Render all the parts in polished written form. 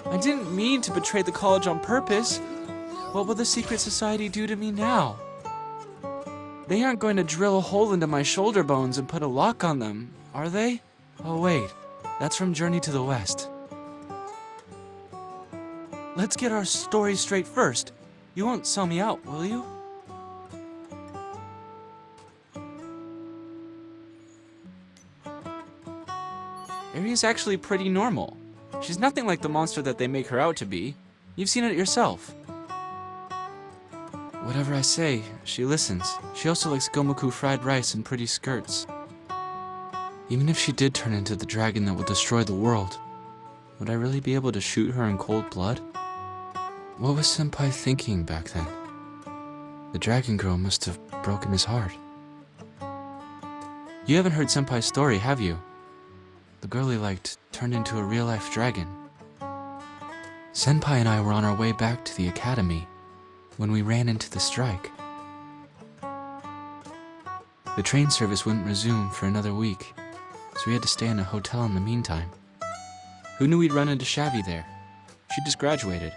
I didn't mean to betray the college on purpose. What will the secret society do to me now? They aren't going to drill a hole into my shoulder bones and put a lock on them, are they? Oh wait, that's from Journey to the West. Let's get our story straight first. You won't sell me out, will you? Ari's actually pretty normal. She's nothing like the monster that they make her out to be. You've seen it yourself. Whatever I say, she listens. She also likes gomoku fried rice and pretty skirts. Even if she did turn into the dragon that will destroy the world, would I really be able to shoot her in cold blood? What was Senpai thinking back then? The dragon girl must have broken his heart. You haven't heard Senpai's story, have you? The girl he liked turned into a real-life dragon. Senpai and I were on our way back to the academy when we ran into the strike. The train service wouldn't resume for another week, so we had to stay in a hotel in the meantime. Who knew we'd run into Shabby there? She just graduated.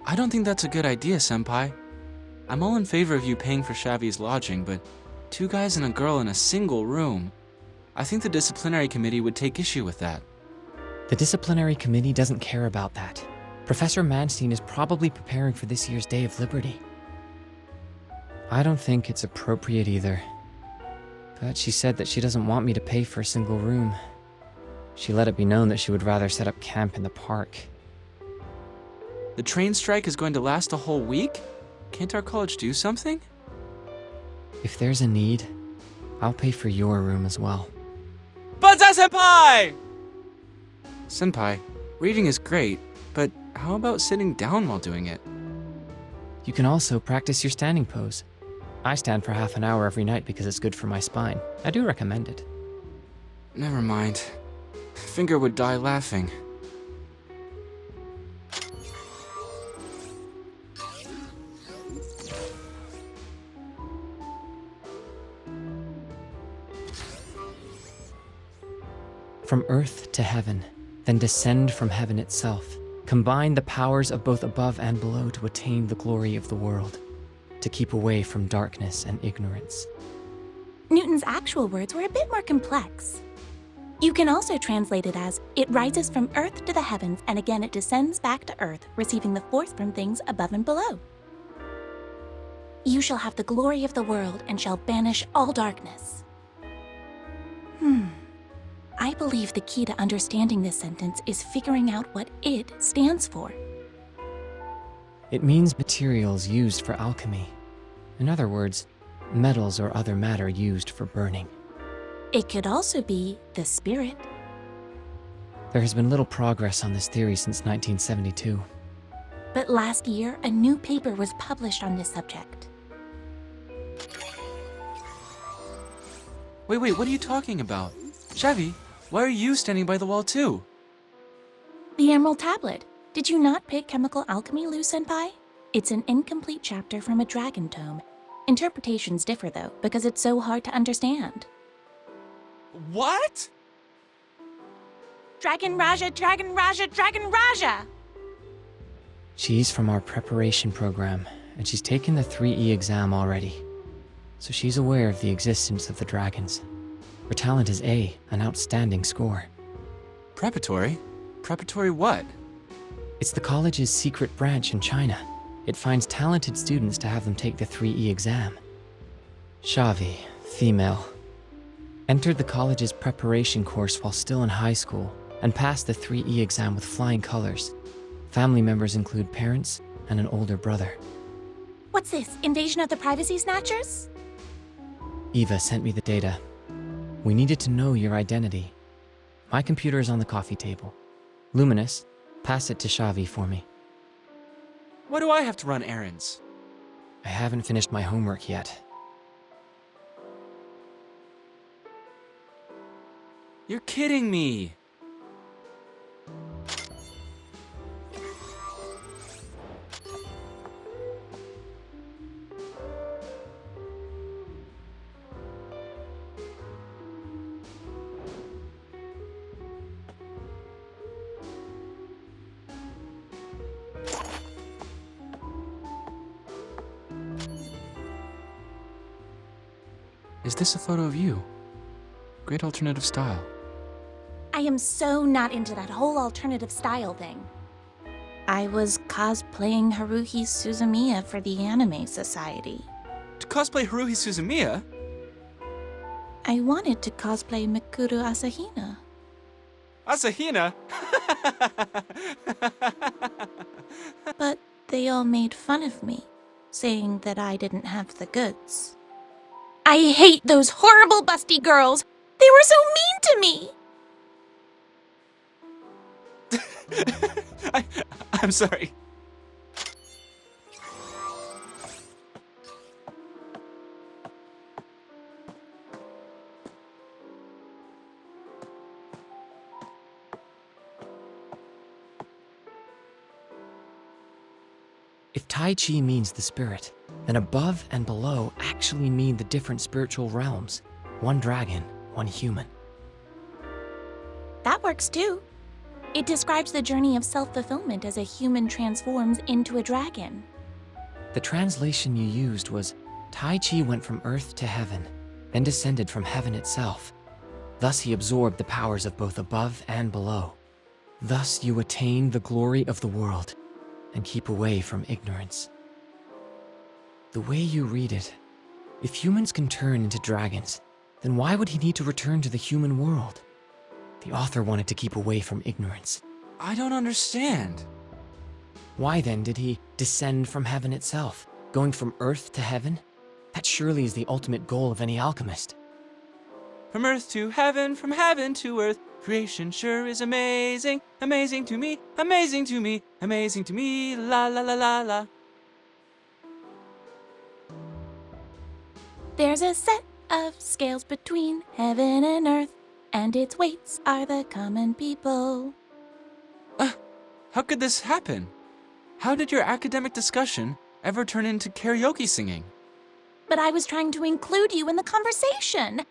I don't think that's a good idea, Senpai. I'm all in favor of you paying for Shabby's lodging, but 2 guys and a girl in a single room. I think the disciplinary committee would take issue with that. The disciplinary committee doesn't care about that. Professor Manstein is probably preparing for this year's Day of Liberty. I don't think it's appropriate either. But she said that she doesn't want me to pay for a single room. She let it be known that she would rather set up camp in the park. The train strike is going to last a whole week? Can't our college do something? If there's a need, I'll pay for your room as well. Banzai Senpai! Senpai, reading is great, but how about sitting down while doing it? You can also practice your standing pose. I stand for half an hour every night because it's good for my spine. I do recommend it. Never mind. Finger would die laughing. From earth to heaven, then descend from heaven itself. Combine the powers of both above and below to attain the glory of the world, to keep away from darkness and ignorance. Newton's actual words were a bit more complex. You can also translate it as, it rises from earth to the heavens, and again it descends back to earth, receiving the force from things above and below. You shall have the glory of the world, and shall banish all darkness. I believe the key to understanding this sentence is figuring out what it stands for. It means materials used for alchemy. In other words, metals or other matter used for burning. It could also be the spirit. There has been little progress on this theory since 1972. But last year, a new paper was published on this subject. Wait, what are you talking about? Shabby, why are you standing by the wall too? The Emerald Tablet. Did you not pick Chemical Alchemy, Liu Senpai? It's an incomplete chapter from a dragon tome. Interpretations differ though, because it's so hard to understand. What? Dragon Raja, Dragon Raja, Dragon Raja! She's from our preparation program, and she's taken the 3E exam already. So she's aware of the existence of the dragons. Her talent is A, an outstanding score. Preparatory? Preparatory what? It's the college's secret branch in China. It finds talented students to have them take the 3E exam. Xavi, female. Entered the college's preparation course while still in high school and passed the 3E exam with flying colors. Family members include parents and an older brother. What's this? Invasion of the Privacy Snatchers? Eva sent me the data. We needed to know your identity. My computer is on the coffee table. Luminous, pass it to Xavi for me. Why do I have to run errands? I haven't finished my homework yet. You're kidding me! Is this a photo of you? Great alternative style. I am so not into that whole alternative style thing. I was cosplaying Haruhi Suzumiya for the Anime Society. To cosplay Haruhi Suzumiya? I wanted to cosplay Mikuru Asahina. Asahina? But they all made fun of me, saying that I didn't have the goods. I hate those horrible busty girls! They were so mean to me! I'm sorry. If Tai Chi means the spirit, then above and below actually mean the different spiritual realms. One dragon, one human. That works too. It describes the journey of self-fulfillment as a human transforms into a dragon. The translation you used was, Tai Chi went from earth to heaven, then descended from heaven itself. Thus he absorbed the powers of both above and below. Thus you attain the glory of the world and keep away from ignorance. The way you read it, if humans can turn into dragons, then why would he need to return to the human world? The author wanted to keep away from ignorance. I don't understand. Why then did he descend from heaven itself, going from earth to heaven? That surely is the ultimate goal of any alchemist. From earth to heaven, from heaven to earth, creation sure is amazing, amazing to me, amazing to me, amazing to me, la la la la la. There's a set of scales between heaven and earth, and its weights are the common people. How could this happen? How did your academic discussion ever turn into karaoke singing? But I was trying to include you in the conversation.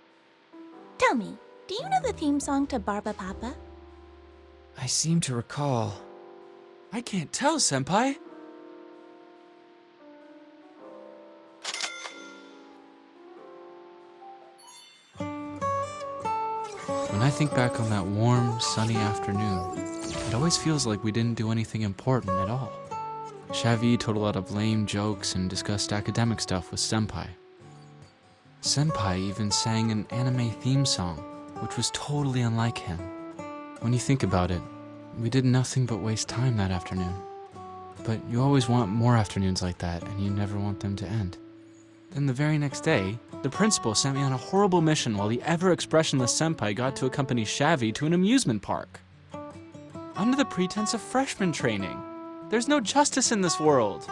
Tell me, do you know the theme song to Barba Papa? I seem to recall. I can't tell, Senpai. When I think back on that warm, sunny afternoon, it always feels like we didn't do anything important at all. Xavi told a lot of lame jokes and discussed academic stuff with Senpai. Senpai even sang an anime theme song, which was totally unlike him. When you think about it, we did nothing but waste time that afternoon. But you always want more afternoons like that, and you never want them to end. Then the very next day, the principal sent me on a horrible mission while the ever-expressionless Senpai got to accompany Xavi to an amusement park. Under the pretense of freshman training. There's no justice in this world.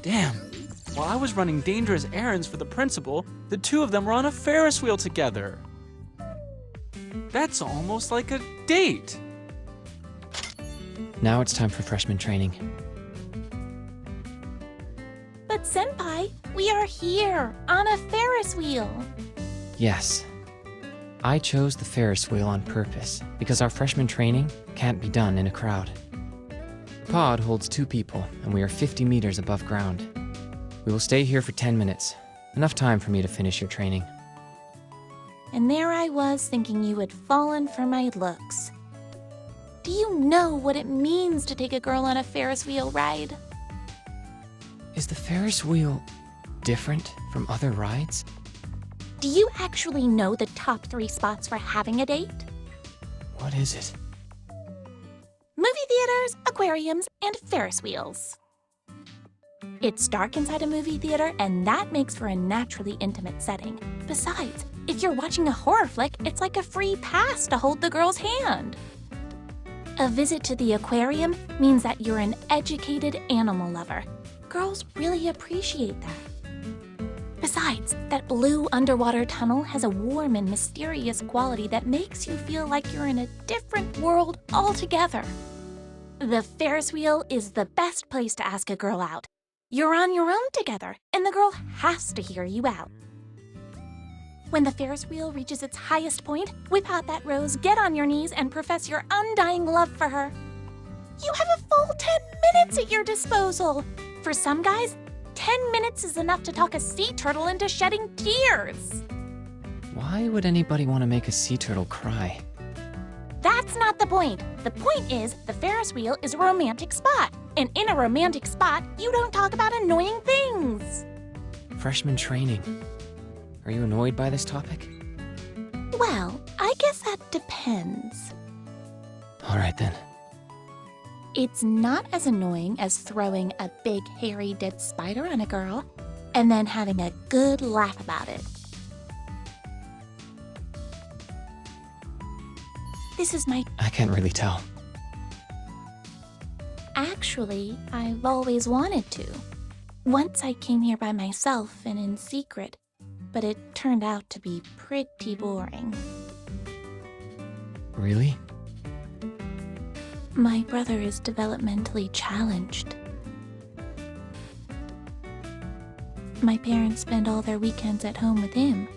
Damn. While I was running dangerous errands for the principal, the two of them were on a Ferris wheel together. That's almost like a date. Now it's time for freshman training. But Senpai, we are here on a Ferris wheel. Yes. I chose the Ferris wheel on purpose because our freshman training can't be done in a crowd. The pod holds 2 people, and we are 50 meters above ground. We will stay here for 10 minutes. Enough time for me to finish your training. And there I was thinking you had fallen for my looks. Do you know what it means to take a girl on a Ferris wheel ride? Is the Ferris wheel different from other rides? Do you actually know the top 3 spots for having a date? What is it? Movie theaters, aquariums, and Ferris wheels. It's dark inside a movie theater, and that makes for a naturally intimate setting. Besides, if you're watching a horror flick, it's like a free pass to hold the girl's hand. A visit to the aquarium means that you're an educated animal lover. Girls really appreciate that. Besides, that blue underwater tunnel has a warm and mysterious quality that makes you feel like you're in a different world altogether. The Ferris wheel is the best place to ask a girl out. You're on your own together, and the girl has to hear you out. When the Ferris wheel reaches its highest point, whip out that rose, get on your knees, and profess your undying love for her. You have a full 10 minutes at your disposal. For some guys, 10 minutes is enough to talk a sea turtle into shedding tears. Why would anybody want to make a sea turtle cry? That's not the point. The point is, the Ferris wheel is a romantic spot. And in a romantic spot, you don't talk about annoying things. Freshman training. Are you annoyed by this topic? Well, I guess that depends. All right then. It's not as annoying as throwing a big, hairy, dead spider on a girl and then having a good laugh about it. This is my... I can't really tell. Actually, I've always wanted to. Once I came here by myself and in secret, but it turned out to be pretty boring. Really? My brother is developmentally challenged. My parents spend all their weekends at home with him.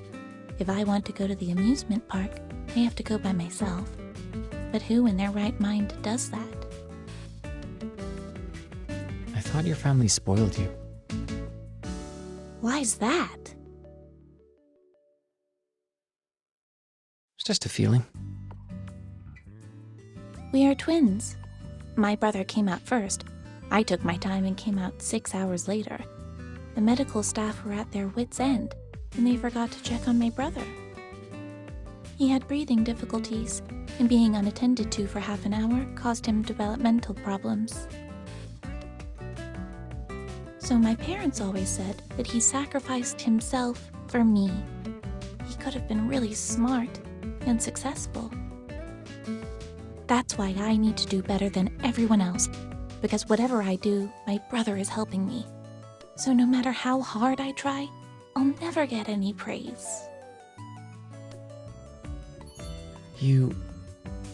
If I want to go to the amusement park, I have to go by myself. But who in their right mind does that? I thought your family spoiled you. Why's that? It's just a feeling. We are twins. My brother came out first. I took my time and came out 6 hours later. The medical staff were at their wits' end, and they forgot to check on my brother. He had breathing difficulties, and being unattended to for half an hour caused him developmental problems. So my parents always said that he sacrificed himself for me. He could have been really smart and successful. That's why I need to do better than everyone else, because whatever I do, my brother is helping me. So no matter how hard I try, I'll never get any praise. You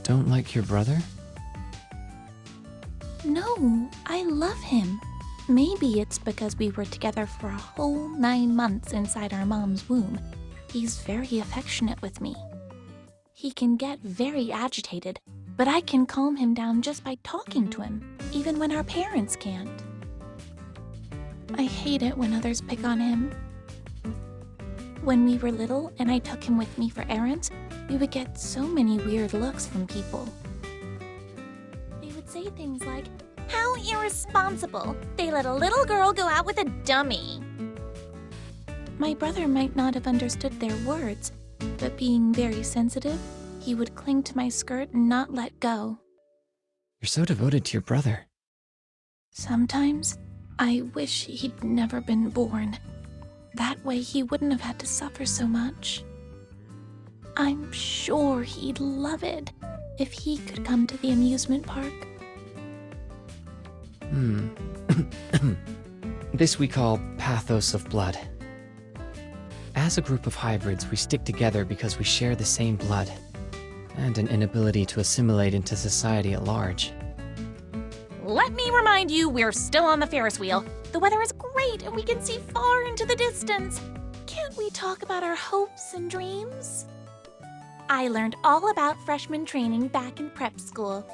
don't like your brother? No, I love him. Maybe it's because we were together for a whole 9 months inside our mom's womb. He's very affectionate with me. He can get very agitated, but I can calm him down just by talking to him, even when our parents can't. I hate it when others pick on him. When we were little and I took him with me for errands, we would get so many weird looks from people. They would say things like, "How irresponsible! They let a little girl go out with a dummy!" My brother might not have understood their words, but being very sensitive, he would cling to my skirt and not let go. You're so devoted to your brother. Sometimes, I wish he'd never been born. That way he wouldn't have had to suffer so much. I'm sure he'd love it if he could come to the amusement park. This we call pathos of blood. As a group of hybrids, we stick together because we share the same blood. and an inability to assimilate into society at large. Let me remind you, we're still on the Ferris wheel. The weather is great and we can see far into the distance. Can't we talk about our hopes and dreams? I learned all about freshman training back in prep school.